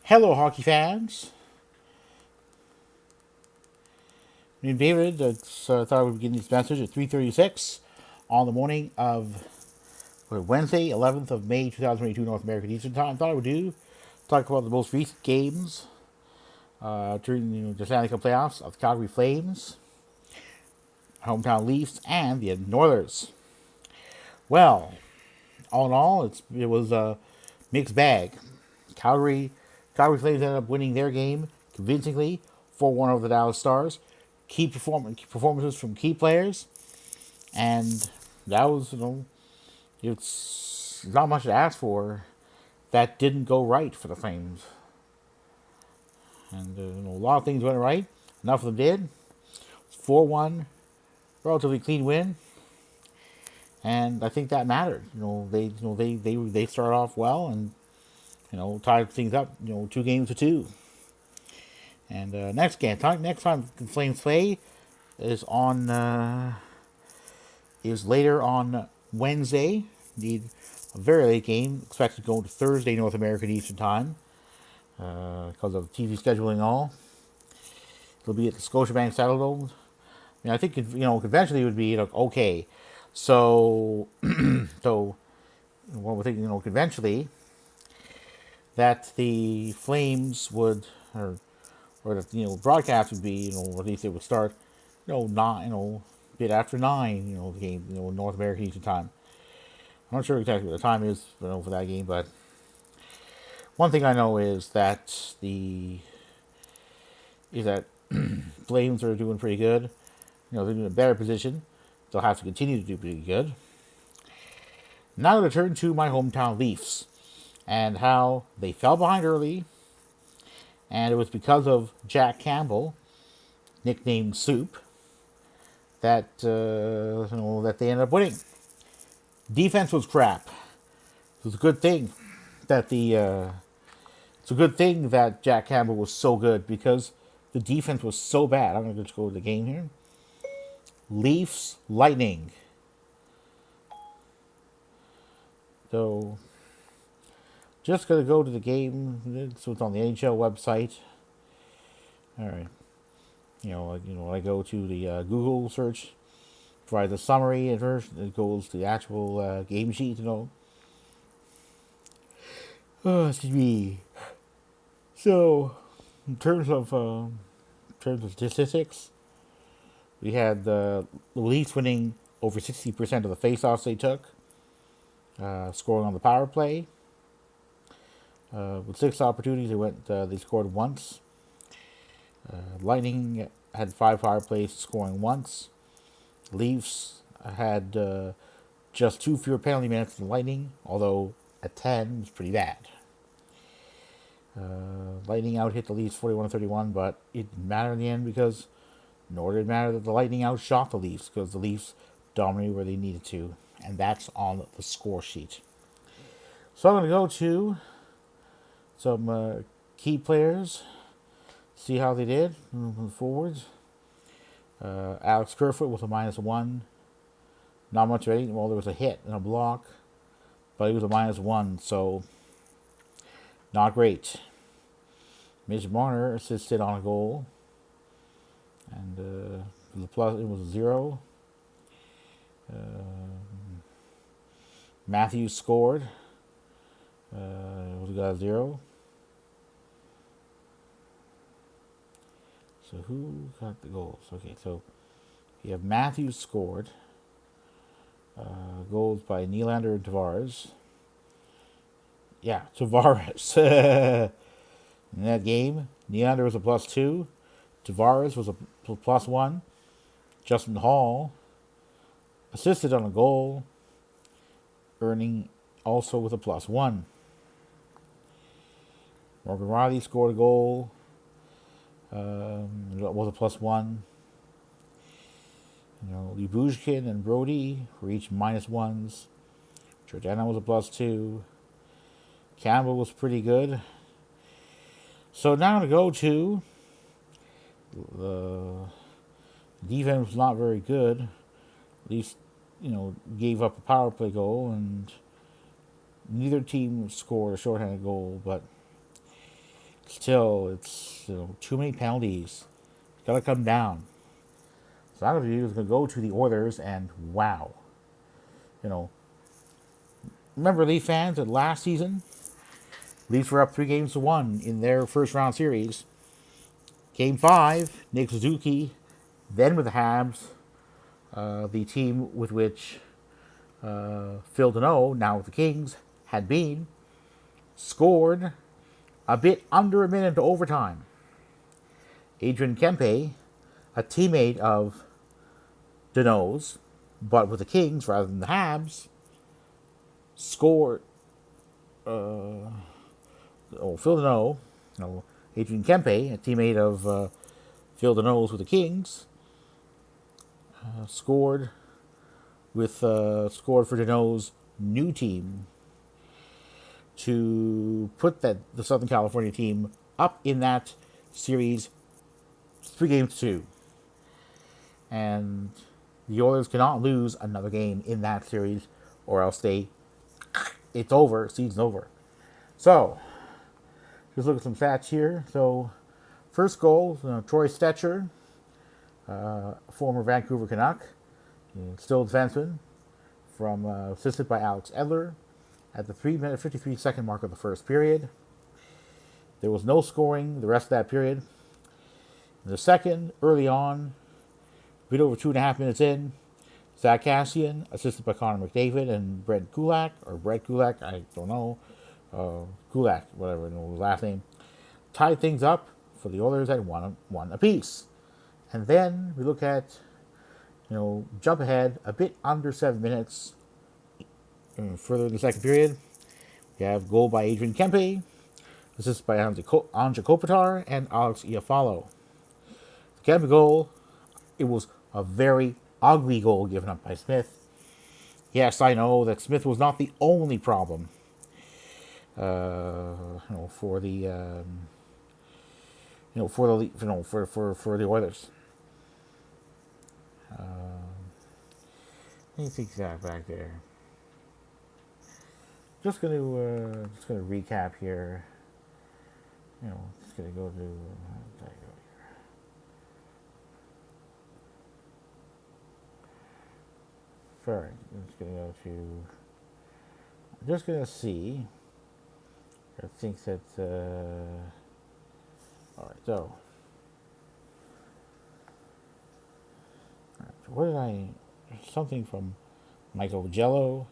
Hello, hockey fans. Me and David thought I would begin this message at 3:36 on the morning of Wednesday, 11th of May, 2022, North American Eastern Time. Thought I would talk about the most recent games during the Stanley Cup playoffs of the Calgary Flames, hometown Leafs, and the Northers. Well, all in all, it was a mixed bag. Calgary Calgary Flames ended up winning their game convincingly, 4-1 over the Dallas Stars. Key performances from key players, and that was it's not much to ask for. That didn't go right for the Flames, and a lot of things went right. Enough of them did. 4-1, relatively clean win, and I think that mattered. They started off well and tied things up. 2 games to 2. And next time Flames play is on is later on Wednesday. Need a very late game, expected to go to Thursday North American Eastern Time because of TV scheduling and all. It'll be at the Scotiabank Saddledome. I think conventionally it would be okay. So what we're thinking, conventionally that the Flames would or that broadcast would be or at least it would start not bit after 9 the game North American Eastern Time. I'm not sure exactly what the time is for that game, but one thing I know is that Flames are doing pretty good. They're in a better position. They'll have to continue to do pretty good. Now to turn to my hometown Leafs and how they fell behind early, and it was because of Jack Campbell, nicknamed Soup, that that they ended up winning. Defense was crap. It was a good thing that it's a good thing that Jack Campbell was so good because the defense was so bad. I'm going to just go to the game here. Leafs Lightning. So just going to go to the game. So it's on the NHL website. All right. I go to the Google search, provide the summary, and first it goes to the actual game sheet. Oh, excuse me. So, in terms of statistics, we had the Leafs winning over 60% of the faceoffs they took, scoring on the power play. With 6 opportunities, they scored once. Lightning had 5 power plays, scoring once. Leafs had just 2 fewer penalty minutes than Lightning, although at 10 was pretty bad. Lightning out hit the Leafs 41-31, but it didn't matter in the end because nor did it matter that the Lightning outshot the Leafs because the Leafs dominated where they needed to, and that's on the score sheet. So I'm going to go to some key players, see how they did moving forwards. Alex Kerfoot with a -1. Not much of anything. Well, there was a hit and a block, but he was a -1, so not great. Mitch Marner assisted on a goal, and it was a 0. Matthews scored. It got a 0. So who got the goals? Okay, so you have Matthews scored. Goals by Nylander and Tavares. Yeah, Tavares. In that game, Nylander was a +2. Tavares was a +1. Justin Hall assisted on a goal, earning also with a +1. Morgan Riley scored a goal. Was a +1. Lyubushkin and Brody were each -1s. Giordano was a +2. Campbell was pretty good. So now to go to the defense was not very good. At least, gave up a power play goal, and neither team scored a shorthanded goal, but Still, it's too many penalties. Got to come down. So I'm going to go to the Oilers, and wow, you know, remember Leaf fans that last season, Leafs were up 3-1 in their first round series. Game 5, Nick Suzuki, then with the Habs, the team with which Phil Deneau, now with the Kings, had been, scored a bit under a minute into overtime. Adrian Kempe, a teammate of Deneau's, but with the Kings rather than the Habs, scored. Phil Deneau, Adrian Kempe, a teammate of Phil Deneau's with the Kings, scored for Deneau's new team to put the Southern California team up in that series 3-2. And the Oilers cannot lose another game in that series, or else it's over, season's over. So, just look at some stats here. So, first goal, Troy Stecher, former Vancouver Canuck, still a defenseman, assisted by Alex Edler at the 3-minute 53-second mark of the first period. There was no scoring the rest of that period. In the second, early on, a bit over 2.5 minutes in, Zach Kassian, assisted by Connor McDavid and Brett Kulak, I don't know, Kulak, whatever, his last name, tied things up for the Oilers at one apiece. And then we look at, jump ahead a bit under 7 minutes further in the second period. We have goal by Adrian Kempe, assisted by Anja Kopitar and Alex Iafallo. The Kempe goal, it was a very ugly goal given up by Smith. Yes, I know that Smith was not the only problem for the Oilers. Let me think that back there. Just gonna recap here. Just gonna go to. Sorry, I'm just gonna see. I think that. All right, so. What did I? Something from Michael Jello,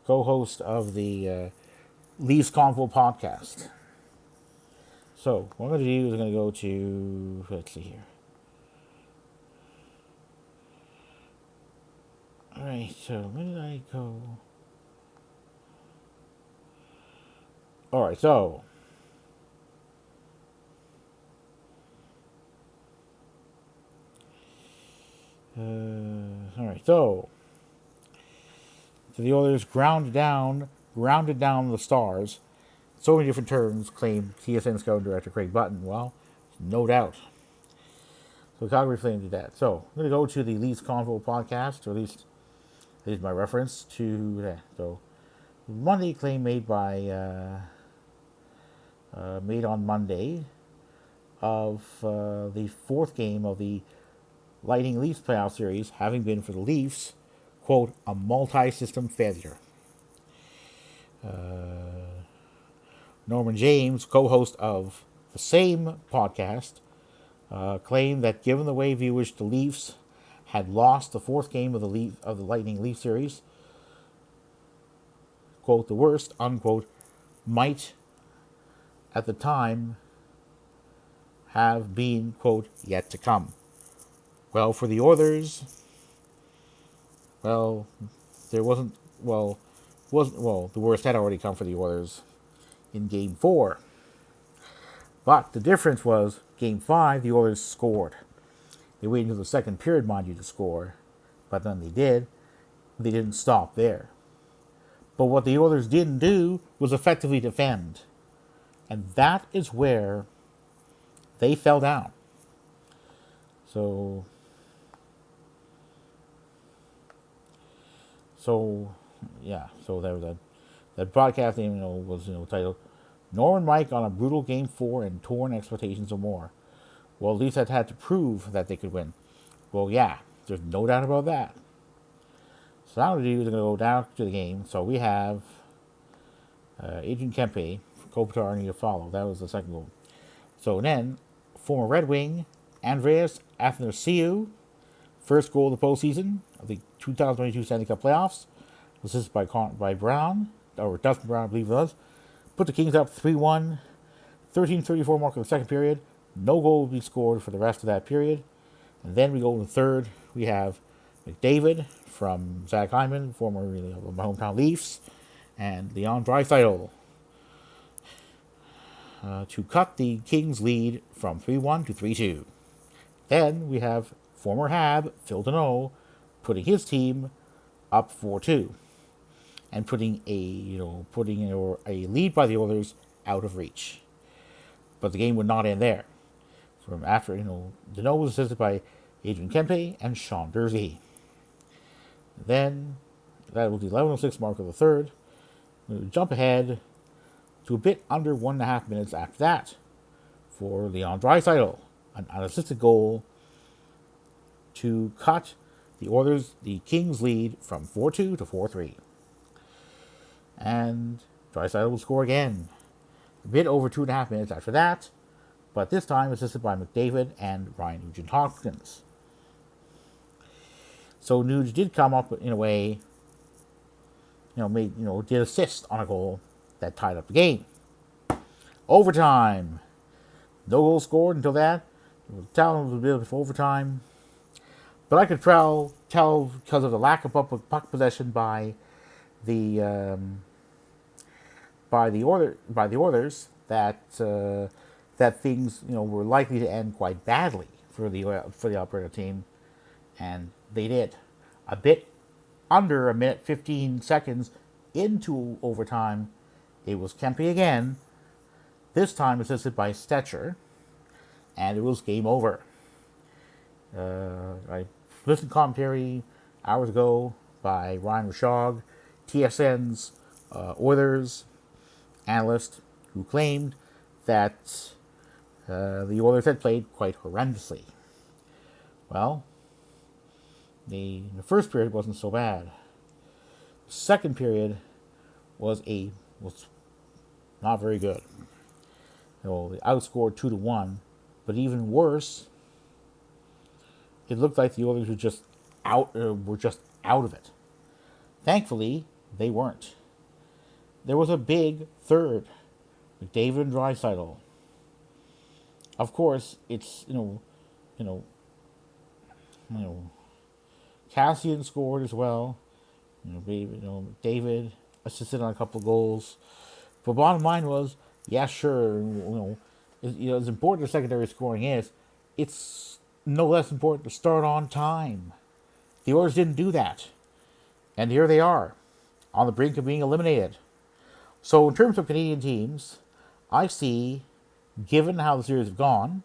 co-host of the Leafs Convo podcast. So what I'm going to do is I'm going to go to, let's see here. All right, so where did I go? All right, so the Oilers grounded down the Stars. So many different terms, claimed TSN scout director Craig Button. Well, no doubt. So Calgary Flames did that. So I'm going to go to the Leafs Convo podcast, or at least is my reference to that. So Monday claim made on Monday of the fourth game of the Lightning Leafs playoff series having been for the Leafs, quote, a multi-system failure. Norman James, co-host of the same podcast, claimed that given the way viewers the Leafs had lost the fourth game of the Lightning Leaf series, quote, the worst, unquote, might at the time have been, quote, yet to come. Well, for the Oilers, the worst had already come for the Oilers in Game 4. But the difference was, Game 5, the Oilers scored. They waited until the second period, mind you, to score. But then they did. They didn't stop there. But what the Oilers didn't do was effectively defend. And that is where they fell down. So there was that broadcast name, was titled Norman Mike on a brutal Game 4 and torn expectations or more. Well, the Leafs had to prove that they could win. Well, yeah, there's no doubt about that. So now what we do is going to go down to the game. So we have Adrian Kempe, Kopitar, and Iafallo. That was the second goal. So then, former Red Wing, Andreas Athanasiou, first goal of the postseason of the 2022 Stanley Cup playoffs, assisted by Brown, or Dustin Brown, I believe it was, put the Kings up 3-1, 13:34 mark of the second period. No goal will be scored for the rest of that period. And then we go to the third. We have McDavid from Zach Hyman, formerly of my hometown Leafs, and Leon Draisaitl to cut the Kings' lead from 3-1 to 3-2. Then we have former Hab, Phil Deneau, putting his team up 4-2 and putting a lead by the Oilers out of reach. But the game would not end there. From after, Deneau was assisted by Adrian Kempe and Sean Durzi. Then, that was the 11:06 mark of the third. We jump ahead to a bit under 1.5 minutes after that for Leon Draisaitl, an unassisted goal to cut the Kings' lead from 4-2 to 4-3. And Draisaitl will score again, a bit over 2.5 minutes after that, but this time assisted by McDavid and Ryan Nugent-Hopkins. So Nuge did come up in a way, did assist on a goal that tied up the game. Overtime. No goal scored until that. It was a bit of overtime. But I could tell because of the lack of puck possession by the Oilers that things were likely to end quite badly for the Alberta team, and they did. A bit under a minute 15 seconds into overtime, it was Kempe again. This time assisted by Stetcher, and it was game over. I listened to commentary hours ago by Ryan Rishaug, TSN's Oilers analyst, who claimed that the Oilers had played quite horrendously. Well, the first period wasn't so bad. The second period was not very good. They outscored 2-1, but even worse, it looked like the Oilers were just out of it. Thankfully, they weren't. There was a big third, McDavid and Draisaitl. Of course, it's Cassian scored as well. David assisted on a couple of goals. But bottom line was, yeah, sure, as important as secondary scoring is, it's no less important to start on time. The Oilers didn't do that. And here they are, on the brink of being eliminated. So in terms of Canadian teams, I see, given how the series have gone,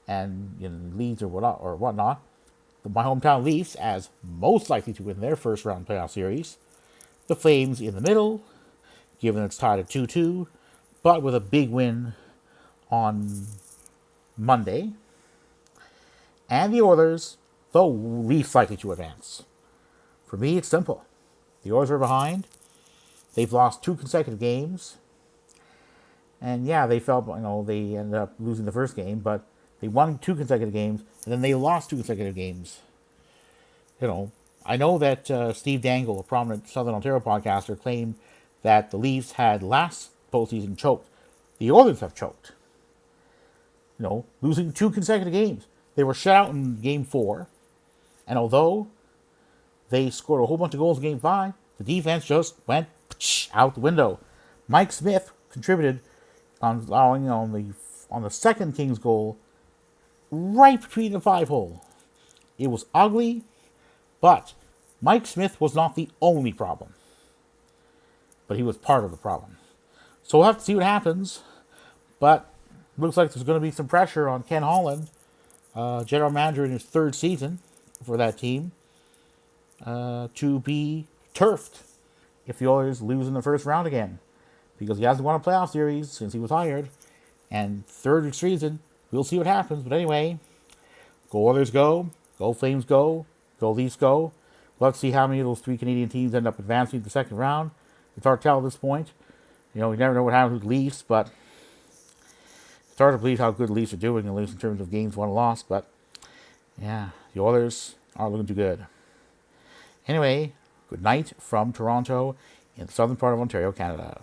and leads or whatnot, my hometown Leafs as most likely to win their first round playoff series. The Flames in the middle, given it's tied at 2-2, but with a big win on Monday. And the Oilers, though least likely to advance. For me, it's simple. The Oilers are behind. They've lost 2 consecutive games. And yeah, they they ended up losing the first game, but they won 2 consecutive games, and then they lost 2 consecutive games. I know that Steve Dangle, a prominent Southern Ontario podcaster, claimed that the Leafs had last postseason choked. The Oilers have choked. Losing 2 consecutive games. They were shut out in Game 4, and although they scored a whole bunch of goals in Game 5, the defense just went out the window. Mike Smith contributed on the second Kings goal right between the 5-hole. It was ugly, but Mike Smith was not the only problem. But he was part of the problem. So we'll have to see what happens. But looks like there's going to be some pressure on Ken Holland, general manager in his 3rd season for that team, to be turfed if the Oilers lose in the first round again. because he hasn't won a playoff series since he was hired. And third season, we'll see what happens. But anyway, go Oilers go, go Flames go Leafs go. Let's see how many of those three Canadian teams end up advancing to the second round. It's hard to tell at this point. You know, we never know what happens with the Leafs, but it's hard to believe how good the Leafs are doing, at least in terms of games won and lost. But yeah, the Oilers are looking too good. Anyway, good night from Toronto in the southern part of Ontario, Canada.